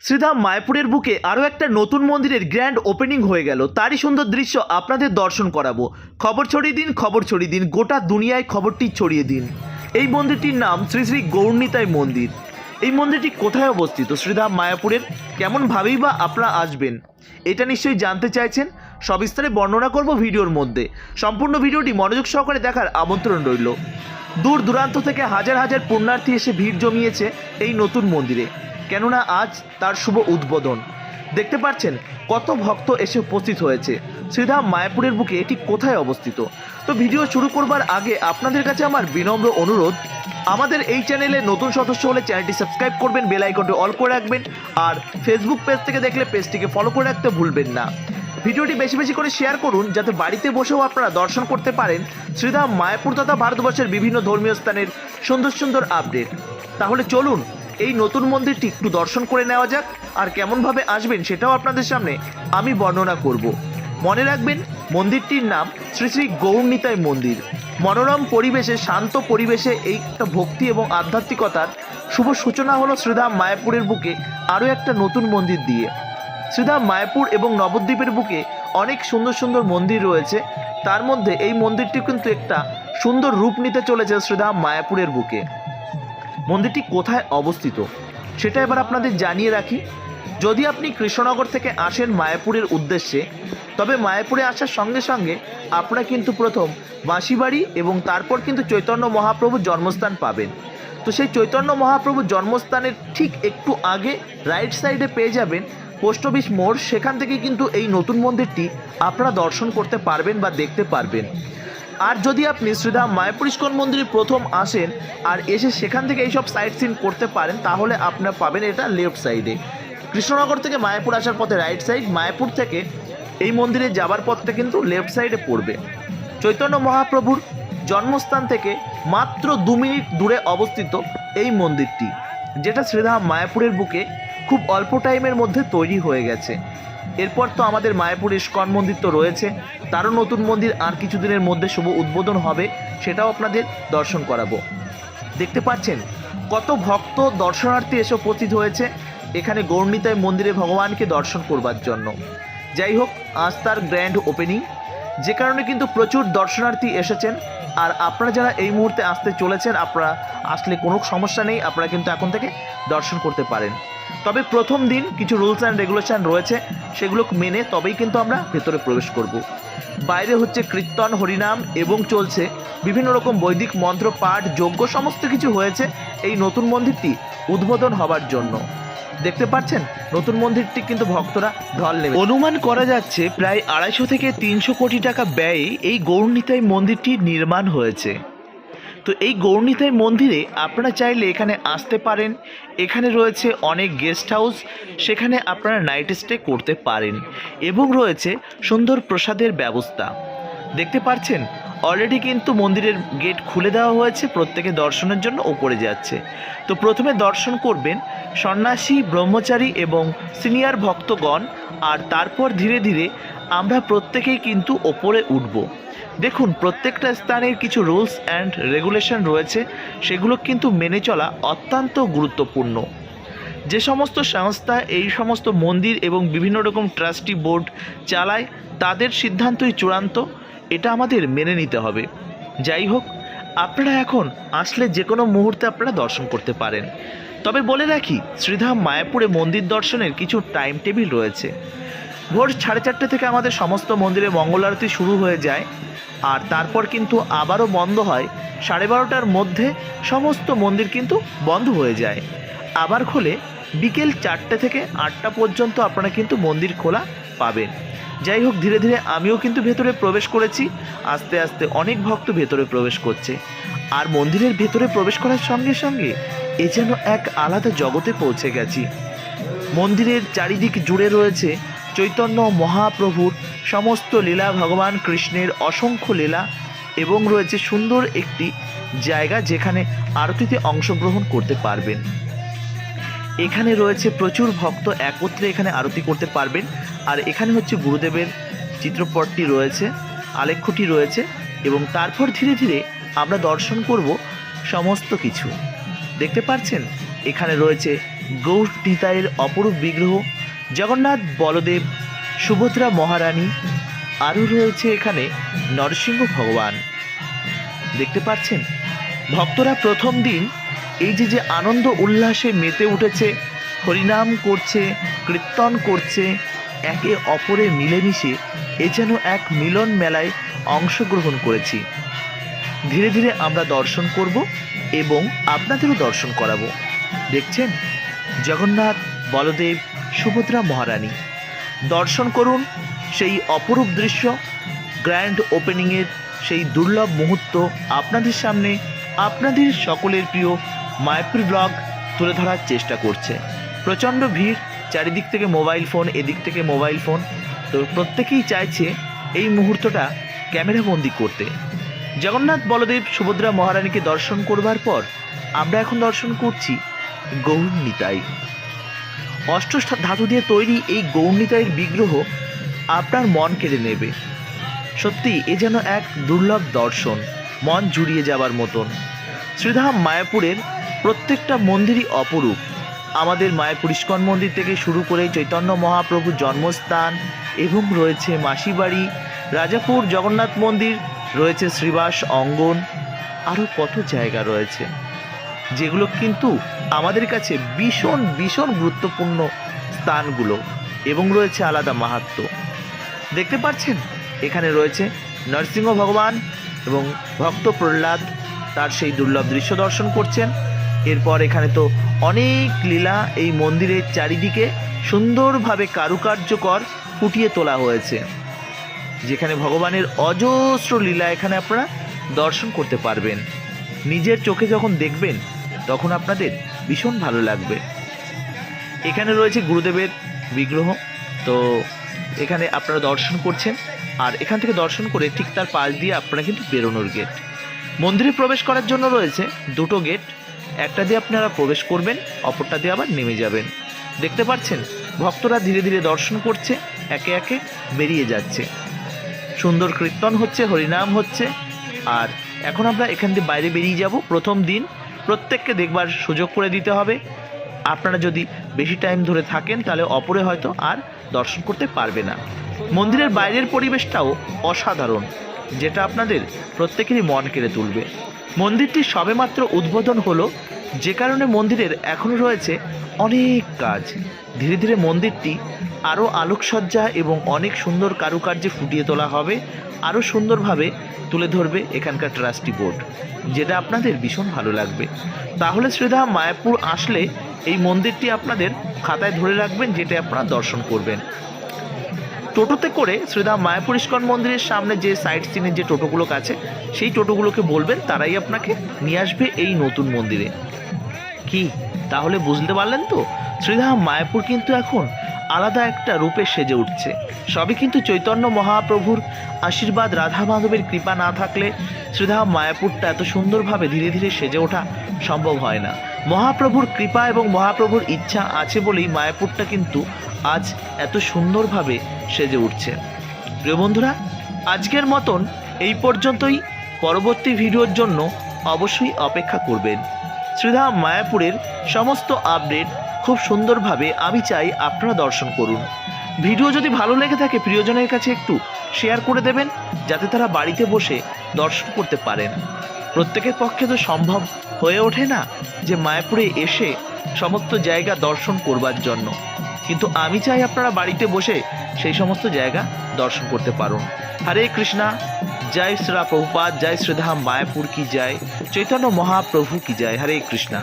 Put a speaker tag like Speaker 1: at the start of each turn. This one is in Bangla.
Speaker 1: শ্রীধাম মায়াপুরের বুকে আরও একটা নতুন মন্দিরের গ্র্যান্ড ওপেনিং হয়ে গেল। তারই সুন্দর দৃশ্য আপনাদের দর্শন করাবো। খবর ছড়িয়ে দিন, গোটা দুনিয়ায় খবরটি ছড়িয়ে দিন। এই মন্দিরটির নাম শ্রী শ্রী গৌরনিতাই মন্দির। এই মন্দিরটি কোথায় অবস্থিত শ্রীধাম মায়াপুরের, কেমনভাবেই বা আপনারা আসবেন, এটা নিশ্চয়ই জানতে চাইছেন। সবিস্তারে বর্ণনা করব ভিডিওর মধ্যে। সম্পূর্ণ ভিডিওটি মনোযোগ সহকারে দেখার আমন্ত্রণ রইল। দূর দূরান্ত থেকে হাজার হাজার পুণ্যার্থী এসে ভিড় জমিয়েছে এই নতুন মন্দিরে, কেননা আজ তার শুভ উদ্বোধন। দেখতে পাচ্ছেন কত ভক্ত এসে উপস্থিত হয়েছে। শ্রীধাম মায়াপুরের বুকে এটি কোথায় অবস্থিত। তো ভিডিও শুরু করবার আগে আপনাদের কাছে আমার বিনম্র অনুরোধ, আমাদের এই চ্যানেলে নতুন সদস্য হলে চ্যানেলটি সাবস্ক্রাইব করবেন, বেল আইকনটি অল করে রাখবেন, আর ফেসবুক পেজ থেকে দেখলে পেজটিকে ফলো করে রাখতে ভুলবেন না। ভিডিওটি বেশি বেশি করে শেয়ার করুন, যাতে বাড়িতে বসেও আপনারা দর্শন করতে পারেন শ্রীধাম মায়াপুর তথা ভারতবর্ষের বিভিন্ন ধর্মীয় স্থানের সুন্দর সুন্দর আপডেট। তাহলে চলুন এই নতুন মন্দিরটি একটু দর্শন করে নেওয়া যাক, আর কেমনভাবে আসবেন সেটাও আপনাদের সামনে আমি বর্ণনা করব। মনে রাখবেন, মন্দিরটির নাম শ্রী শ্রী গৌরনিতাই মন্দির। মনোরম পরিবেশে, শান্ত পরিবেশে এই একটা ভক্তি এবং আধ্যাত্মিকতার শুভ সূচনা হলো শ্রীধাম মায়াপুরের বুকে আরও একটা নতুন মন্দির দিয়ে। শ্রীধাম মায়াপুর এবং নবদ্বীপের বুকে অনেক সুন্দর সুন্দর মন্দির রয়েছে, তার মধ্যে এই মন্দিরটি কিন্তু একটা সুন্দর রূপ নিতে চলেছে শ্রীধাম মায়াপুরের বুকে। মন্দিরটি কোথায় অবস্থিত সেটা এবার আপনাদের জানিয়ে রাখি। যদি আপনি কৃষ্ণনগর থেকে আসেন মায়াপুরের উদ্দেশ্যে, তবে মায়াপুরে আসার সঙ্গে সঙ্গে আপনারা কিন্তু প্রথম বাঁশিবাড়ি এবং তারপর কিন্তু চৈতন্য মহাপ্রভুর জন্মস্থান পাবেন। তো সেই চৈতন্য মহাপ্রভুর জন্মস্থানের ঠিক একটু আগে রাইট সাইডে পেয়ে যাবেন পোস্ট অফিস মোড়। সেখান থেকে কিন্তু এই নতুন মন্দিরটি আপনারা দর্শন করতে পারবেন বা দেখতে পারবেন। আর যদি আপনি শ্রীধাম মায়াপুর ইস্কন মন্দিরে প্রথম আসেন আর এসে সেখান থেকে এইসব সাইট সিন করতে পারেন, তাহলে আপনারা পাবেন এটা লেফট সাইডে। কৃষ্ণনগর থেকে মায়াপুর আসার পথে রাইট সাইড, মায়াপুর থেকে এই মন্দিরে যাবার পথটা কিন্তু লেফট সাইডে পড়বে। চৈতন্য মহাপ্রভুর জন্মস্থান থেকে মাত্র 2 মিনিট দূরে অবস্থিত এই মন্দিরটি, যেটা শ্রীধাম মায়াপুরের বুকে খুব অল্প টাইমের মধ্যে তৈরি হয়ে গেছে। এরপর তো আমাদের মায়াপুর ইস্কন মন্দির তো রয়েছে, তারও নতুন মন্দির আর কিছুদিনের মধ্যে শুভ উদ্বোধন হবে, সেটাও আপনাদের দর্শন করাবো। দেখতে পাচ্ছেন কত ভক্ত দর্শনার্থী এসে উপস্থিত হয়েছে এখানে গৌরনিতাই মন্দিরে ভগবানকে দর্শন করবার জন্য। যাই হোক, আজ তার গ্র্যান্ড ওপেনিং, যে কারণে কিন্তু প্রচুর দর্শনার্থী এসেছেন। আর আপনারা যারা এই মুহূর্তে আসতে চলেছেন, আপনারা আসলে কোনো সমস্যা নেই, আপনারা কিন্তু এখন থেকে দর্শন করতে পারেন। তবে প্রথম দিন কিছু রুলস অ্যান্ড রেগুলেশন রয়েছে, সেগুলো মেনে তবেই কিন্তু আমরা ভেতরে প্রবেশ করব। বাইরে হচ্ছে কীর্তন, হরিনাম এবং চলছে বিভিন্ন রকম বৈদিক মন্ত্র পাঠ, যজ্ঞ, সমস্ত কিছু হয়েছে এই নতুন মন্দিরটি উদ্বোধন হবার জন্য। দেখতে পাচ্ছেন নতুন মন্দিরটি কিন্তু ভক্তরা ঢল নেবে। অনুমান করা যাচ্ছে প্রায় 250 থেকে 300 কোটি টাকা ব্যয়ে এই গৌরনিতাই মন্দিরটি নির্মাণ হয়েছে। তো এই গৌরনিতাই মন্দিরে আপনারা চাইলে এখানে আসতে পারেন। এখানে রয়েছে অনেক গেস্ট হাউস, সেখানে আপনারা নাইট স্টে করতে পারেন, এবং রয়েছে সুন্দর প্রসাদের ব্যবস্থা। দেখতে পাচ্ছেন অলরেডি কিন্তু মন্দিরের গেট খুলে দেওয়া হয়েছে, প্রত্যেকে দর্শনের জন্য ওপরে যাচ্ছে। তো প্রথমে দর্শন করবেন সন্ন্যাসী, ব্রহ্মচারী এবং সিনিয়র ভক্তগণ, আর তারপর ধীরে ধীরে আমরা প্রত্যেকেই কিন্তু ওপরে উঠব। দেখুন, প্রত্যেকটা স্থানের কিছু রুলস অ্যান্ড রেগুলেশন রয়েছে, সেগুলো কিন্তু মেনে চলা অত্যন্ত গুরুত্বপূর্ণ। যে সমস্ত সংস্থা এই সমস্ত মন্দির এবং বিভিন্ন রকম ট্রাস্টি বোর্ড চালায়, তাদের সিদ্ধান্তই চূড়ান্ত, এটা আমাদের মেনে নিতে হবে। যাই হোক, আপনারা এখন আসলে যে কোনো মুহূর্তে আপনারা দর্শন করতে পারেন। তবে বলে রাখি, শ্রীধাম মায়াপুরে মন্দির দর্শনের কিছু টাইম টেবিল রয়েছে। ভোর 4:30 থেকে আমাদের সমস্ত মন্দিরে মঙ্গল আরতি শুরু হয়ে যায়, আর তারপর কিন্তু আবারও বন্ধ হয় 12:30টার মধ্যে। সমস্ত মন্দির কিন্তু বন্ধ হয়ে যায়, আবার খোলে বিকেল 4টে থেকে 8টা পর্যন্ত আপনারা কিন্তু মন্দির খোলা পাবেন। যাই হোক, ধীরে ধীরে আমিও কিন্তু ভেতরে প্রবেশ করেছি, আস্তে আস্তে অনেক ভক্ত ভেতরে প্রবেশ করছে। আর মন্দিরের ভেতরে প্রবেশ করার সঙ্গে সঙ্গে এ যেন এক আলাদা জগতে পৌঁছে গেছি। মন্দিরের চারিদিক জুড়ে রয়েছে চৈতন্য মহাপ্রভুর সমস্ত লীলা, ভগবান কৃষ্ণের অসংখ্য লীলা, এবং রয়েছে সুন্দর একটি জায়গা যেখানে আরতিতে অংশগ্রহণ করতে পারবেন। এখানে রয়েছে প্রচুর ভক্ত একত্রে এখানে আরতি করতে পারবেন। আর এখানে হচ্ছে গুরুদেবের চিত্রপটটি রয়েছে, আলেখ্যটি রয়েছে, এবং তারপর ধীরে ধীরে আমরা দর্শন করব সমস্ত কিছু। দেখতে পাচ্ছেন এখানে রয়েছে গৌর নিতাইয়ের অপরূপ বিগ্রহ, জগন্নাথ বলদেব, সুভদ্রা মহারানী, আরও রয়েছে এখানে নরসিংহ ভগবান। দেখতে পাচ্ছেন ভক্তরা প্রথম দিন এই যে আনন্দ উল্লাসে মেতে উঠেছে, হরিনাম করছে, কীর্তন করছে, একে অপরে মিলেমিশে এ যেন এক মিলন মেলায় অংশগ্রহণ করেছি। ধীরে ধীরে আমরা দর্শন করব এবং আপনাদেরও দর্শন করাবো। দেখছেন জগন্নাথ বলদেব সুভদ্রা মহারানী। দর্শন করুন সেই অপরূপ দৃশ্য। গ্র্যান্ড ওপেনিংয়ের সেই দুর্লভ মুহূর্ত আপনাদের সামনে আপনাদের সকলের প্রিয় মায়াপুর ব্লগ তুলে ধরার চেষ্টা করছে। প্রচণ্ড ভিড়, চারিদিক থেকে মোবাইল ফোন, এদিক থেকে মোবাইল ফোন, তো প্রত্যেকেই চাইছে এই মুহূর্তটা ক্যামেরাবন্দি করতে। জগন্নাথ বলদেব সুভদ্রা মহারানীকে দর্শন করবার পর আমরা এখন দর্শন করছি গৌর নিতাই। অষ্ট ধাতু দিয়ে তৈরি এই গৌর নিতাইয়ের বিগ্রহ আপনার মন কেড়ে নেবে। সত্যি এ যেন এক দুর্লভ দর্শন, মন জুড়িয়ে যাবার মতন। শ্রীধাম মায়াপুরের প্রত্যেকটা মন্দিরই অপরূপ। আমাদের মায়াপুর ইস্কন মন্দির থেকে শুরু করে চৈতন্য মহাপ্রভুর জন্মস্থান এবং রয়েছে মাসিবাড়ি, রাজাপুর জগন্নাথ মন্দির, রয়েছে শ্রীবাস অঙ্গন, আরও কত জায়গা রয়েছে যেগুলো কিন্তু আমাদের কাছে ভীষণ ভীষণ গুরুত্বপূর্ণ স্থানগুলো, এবং রয়েছে আলাদা মাহাত্ম্য। দেখতে পাচ্ছেন এখানে রয়েছে নরসিংহ ভগবান এবং ভক্ত প্রহ্লাদ তার সেই দুর্লভ দৃশ্য দর্শন করছেন। এরপর এখানে তো অনেক লীলা এই মন্দিরের চারিদিকে সুন্দরভাবে কারুকার্যকর ফুটিয়ে তোলা হয়েছে, যেখানে ভগবানের অজস্র লীলা এখানে আপনারা দর্শন করতে পারবেন। নিজের চোখে যখন দেখবেন তখন আপনাদের ভীষণ ভালো লাগবে। এখানে রয়েছে গুরুদেবের বিগ্রহ, তো এখানে আপনারা দর্শন করছেন। আর এখান থেকে দর্শন করে ঠিক তার পাশ দিয়ে আপনারা কিন্তু বেরোনোর গেট। মন্দিরে প্রবেশ করার জন্য রয়েছে দুটো গেট, একটা দিয়ে আপনারা প্রবেশ করবেন, অপরটা দিয়ে আবার নেমে যাবেন। দেখতে পাচ্ছেন ভক্তরা ধীরে ধীরে দর্শন করছে, একে একে বেরিয়ে যাচ্ছে। সুন্দর কীর্তন হচ্ছে, হরিনাম হচ্ছে। আর এখন আমরা এখান দিয়ে বাইরে বেরিয়ে যাব। প্রথম দিন প্রত্যেককে দেখবার সুযোগ করে দিতে হবে। আপনারা যদি বেশি টাইম ধরে থাকেন তাহলে অপরে হয়তো আর দর্শন করতে পারবে না। মন্দিরের বাইরের পরিবেশটাও অসাধারণ, যেটা আপনাদের প্রত্যেকেরই মন কেড়ে তুলবে। মন্দিরটি সবেমাত্র উদ্বোধন হলো, যে কারণে মন্দিরের এখনও রয়েছে অনেক কাজ। ধীরে ধীরে মন্দিরটি আরও আলোকসজ্জা এবং অনেক সুন্দর কারুকার্যে ফুটিয়ে তোলা হবে, আরও সুন্দরভাবে তুলে ধরবে এখানকার ট্রাস্টি বোর্ড, যেটা আপনাদের ভীষণ ভালো লাগবে। তাহলে শ্রীধাম মায়াপুর আসলে এই মন্দিরটি আপনাদের খাতায় ধরে রাখবেন, যেটা আপনারা দর্শন করবেন। টোটোতে করে শ্রীধাম মায়াপুর ইস্কন মন্দিরের সামনে যে সাইট সিনের যে টোটোগুলো আছে, সেই টোটোগুলোকে বলবেন, তারাই আপনাকে নিয়ে আসবে এই নতুন মন্দিরে। কি তাহলে বুঝতে পারলেন তো, শ্রীধাম মায়াপুর কিন্তু এখন আলাদা একটা রূপে সেজে উঠছে। সবই কিন্তু চৈতন্য মহাপ্রভুর আশীর্বাদ, রাধা মাধবের কৃপা না থাকলে শ্রীধাম মায়াপুরটা এত সুন্দরভাবে ধীরে ধীরে সেজে ওঠা সম্ভব হয় না। মহাপ্রভুর কৃপা এবং মহাপ্রভুর ইচ্ছা আছে বলেই মায়াপুরটা কিন্তু আজ এত সুন্দরভাবে সেজে উঠছে। প্রিয় বন্ধুরা, আজকের মতন এই পর্যন্তই। পরবর্তী ভিডিওর জন্য অবশ্যই অপেক্ষা করবেন। শ্রীধাম মায়াপুরের সমস্ত আপডেট খুব সুন্দরভাবে আমি চাই আপনারা দর্শন করুন। ভিডিও যদি ভালো লেগে থাকে প্রিয়জনের কাছে একটু শেয়ার করে দেবেন, যাতে তারা বাড়িতে বসে দর্শন করতে পারেন। প্রত্যেকের পক্ষে তো সম্ভব হয়ে ওঠে না যে মায়াপুরে এসে সমস্ত জায়গা দর্শন করবার জন্য, কিন্তু আমি চাই আপনারা বাড়িতে বসে সেই সমস্ত জায়গা দর্শন করতে পারুন। হরে কৃষ্ণা, জয় শ্রী প্রভুপাদ, জয় শ্রীধাম মায়াপুর কি জয়, চৈতন্য মহাপ্রভু কি জয়। হরে কৃষ্ণা।